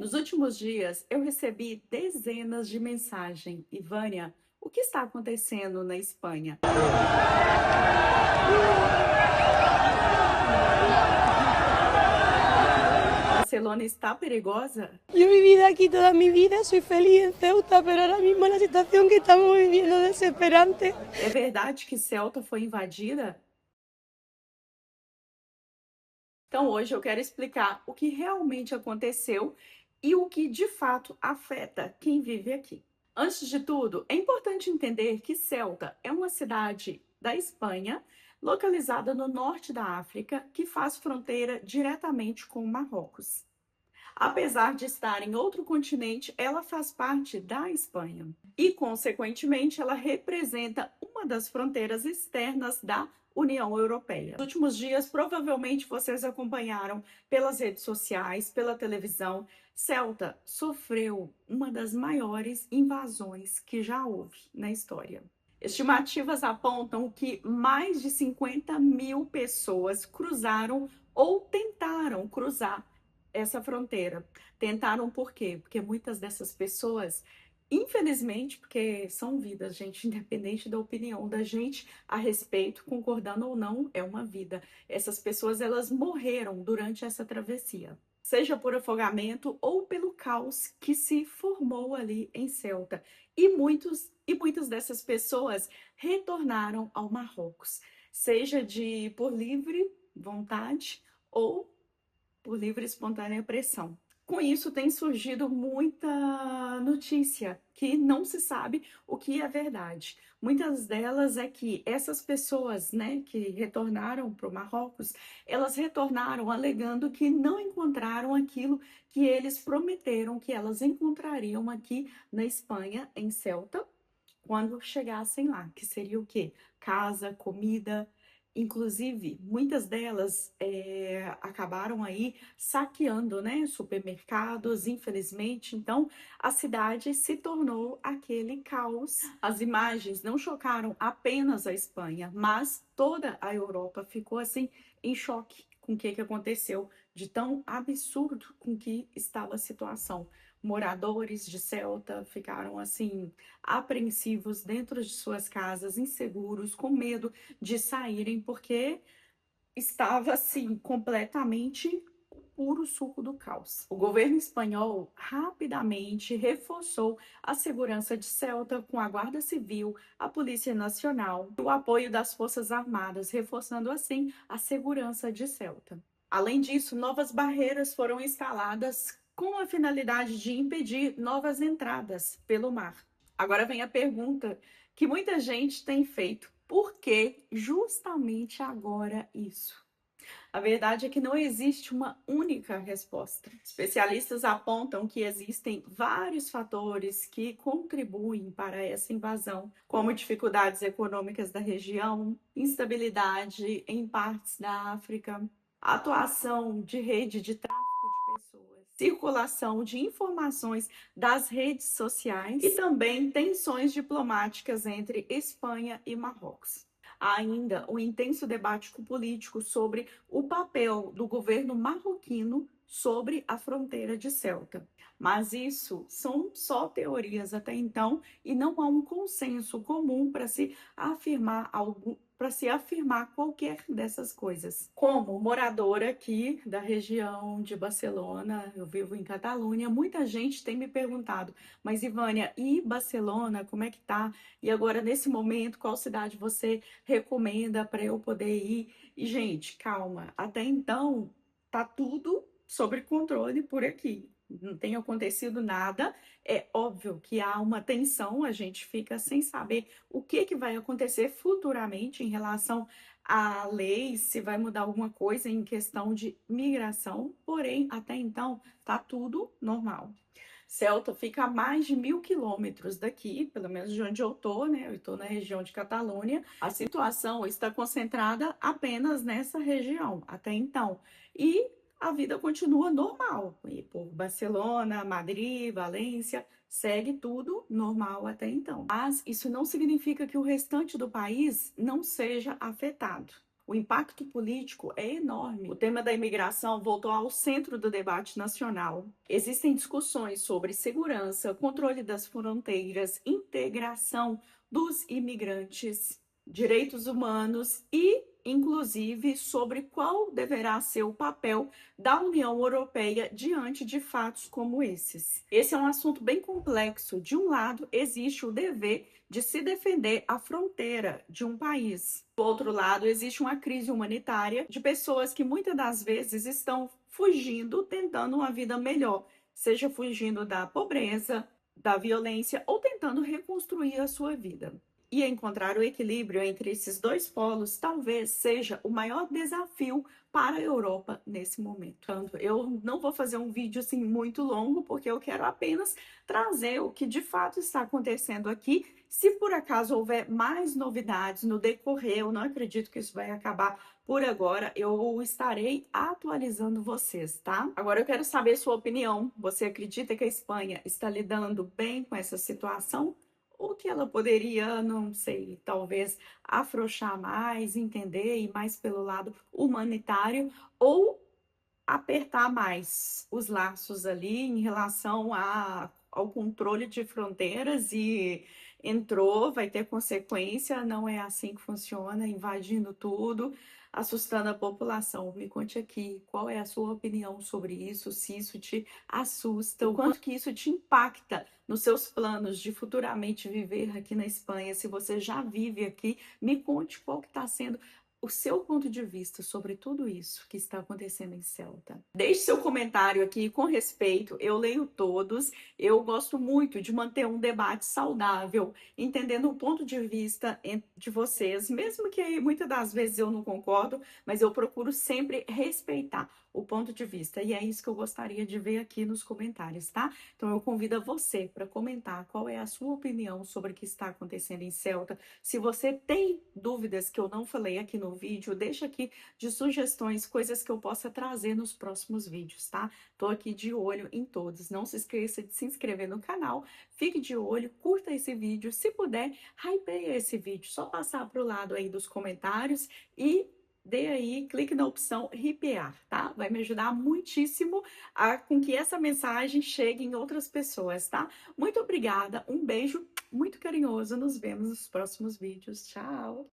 Nos últimos dias, eu recebi dezenas de mensagens. Ivânia, o que está acontecendo na Espanha? Barcelona está perigosa? Yo he vivido aquí toda mi vida, soy feliz en Ceuta, pero ahora mismo la situación que estamos viviendo es desesperante. É verdade que Ceuta foi invadida? Então, hoje eu quero explicar o que realmente aconteceu e o que de fato afeta quem vive aqui. Antes de tudo, é importante entender que Ceuta é uma cidade da Espanha, localizada no norte da África, que faz fronteira diretamente com o Marrocos. Apesar de estar em outro continente, ela faz parte da Espanha e, consequentemente, ela representa uma das fronteiras externas da União Europeia. Nos últimos dias, provavelmente vocês acompanharam pelas redes sociais, pela televisão, Ceuta sofreu uma das maiores invasões que já houve na história. Estimativas apontam que mais de 50 mil pessoas cruzaram ou tentaram cruzar essa fronteira. Tentaram por quê? Porque muitas dessas pessoas, infelizmente, porque são vidas, gente, independente da opinião da gente a respeito, concordando ou não, é uma vida. Essas pessoas, elas morreram durante essa travessia, seja por afogamento ou pelo caos que se formou ali em Ceuta. E muitas dessas pessoas retornaram ao Marrocos, seja por livre vontade ou por livre e espontânea pressão. Com isso, tem surgido muita notícia que não se sabe o que é verdade. Muitas delas é que essas pessoas, né, que retornaram para o Marrocos, elas retornaram alegando que não encontraram aquilo que eles prometeram que elas encontrariam aqui na Espanha, em Ceuta, quando chegassem lá, que seria o quê? Casa, comida. Inclusive, muitas delas acabaram aí saqueando, né, supermercados, infelizmente. Então, a cidade se tornou aquele caos. As imagens não chocaram apenas a Espanha, mas toda a Europa ficou assim em choque com o que aconteceu, de tão absurdo com que estava a situação. Moradores de Ceuta ficaram assim apreensivos dentro de suas casas, inseguros, com medo de saírem, porque estava assim completamente o puro suco do caos. O governo espanhol rapidamente reforçou a segurança de Ceuta com a Guarda Civil, a Polícia Nacional e o apoio das Forças Armadas, reforçando assim a segurança de Ceuta. Além disso, novas barreiras foram instaladas com a finalidade de impedir novas entradas pelo mar. Agora vem a pergunta que muita gente tem feito: por que justamente agora isso? A verdade é que não existe uma única resposta. Especialistas apontam que existem vários fatores que contribuem para essa invasão, como dificuldades econômicas da região, instabilidade em partes da África, atuação de rede de tráfico de pessoas, circulação de informações das redes sociais e também tensões diplomáticas entre Espanha e Marrocos. Há ainda um intenso debate político sobre o papel do governo marroquino sobre a fronteira de Ceuta. Mas isso são só teorias até então e não há um consenso comum para se afirmar qualquer dessas coisas. Como moradora aqui da região de Barcelona, eu vivo em Catalunha, muita gente tem me perguntado: mas Ivânia, e Barcelona, como é que tá? E agora, nesse momento, qual cidade você recomenda para eu poder ir? E, gente, calma, até então tá tudo sob controle por aqui. Não tem acontecido nada. É óbvio que há uma tensão, a gente fica sem saber o que vai acontecer futuramente em relação a leis, se vai mudar alguma coisa em questão de migração, porém, até então, tá tudo normal. Ceuta fica a mais de 1.000 quilômetros daqui, pelo menos de onde eu tô, né? Eu estou na região de Catalunha. A situação está concentrada apenas nessa região, até então. E a vida continua normal. E por Barcelona, Madrid, Valência, segue tudo normal até então. Mas isso não significa que o restante do país não seja afetado. O impacto político é enorme. O tema da imigração voltou ao centro do debate nacional. Existem discussões sobre segurança, controle das fronteiras, integração dos imigrantes, direitos humanos e, inclusive, sobre qual deverá ser o papel da União Europeia diante de fatos como esses. Esse é um assunto bem complexo. De um lado, existe o dever de se defender a fronteira de um país. Do outro lado, existe uma crise humanitária de pessoas que muitas das vezes estão fugindo, tentando uma vida melhor, seja fugindo da pobreza, da violência ou tentando reconstruir a sua vida. E encontrar o equilíbrio entre esses dois polos talvez seja o maior desafio para a Europa nesse momento. Eu não vou fazer um vídeo assim muito longo, porque eu quero apenas trazer o que de fato está acontecendo aqui. Se por acaso houver mais novidades no decorrer, eu não acredito que isso vai acabar por agora, eu estarei atualizando vocês, tá? Agora eu quero saber sua opinião. Você acredita que a Espanha está lidando bem com essa situação? Ou que ela poderia, não sei, talvez afrouxar mais, entender, ir mais pelo lado humanitário, ou apertar mais os laços ali em relação ao controle de fronteiras e entrou, vai ter consequência, não é assim que funciona, invadindo tudo, assustando a população. Me conte aqui, qual é a sua opinião sobre isso, se isso te assusta, o quanto que isso te impacta nos seus planos de futuramente viver aqui na Espanha, se você já vive aqui, me conte qual que está sendo o seu ponto de vista sobre tudo isso que está acontecendo em Celta. Deixe seu comentário aqui com respeito, eu leio todos, eu gosto muito de manter um debate saudável, entendendo o ponto de vista de vocês, mesmo que muitas das vezes eu não concordo, mas eu procuro sempre respeitar o ponto de vista, e é isso que eu gostaria de ver aqui nos comentários, tá? Então eu convido você para comentar qual é a sua opinião sobre o que está acontecendo em Celta. Se você tem dúvidas que eu não falei aqui no vídeo, deixa aqui de sugestões, coisas que eu possa trazer nos próximos vídeos, tá? Tô aqui de olho em todos. Não se esqueça de se inscrever no canal, fique de olho, curta esse vídeo, se puder, hypeie esse vídeo, só passar pro lado aí dos comentários e dê aí, clique na opção ripear, tá? Vai me ajudar muitíssimo com que essa mensagem chegue em outras pessoas, tá? Muito obrigada, um beijo muito carinhoso, nos vemos nos próximos vídeos, tchau!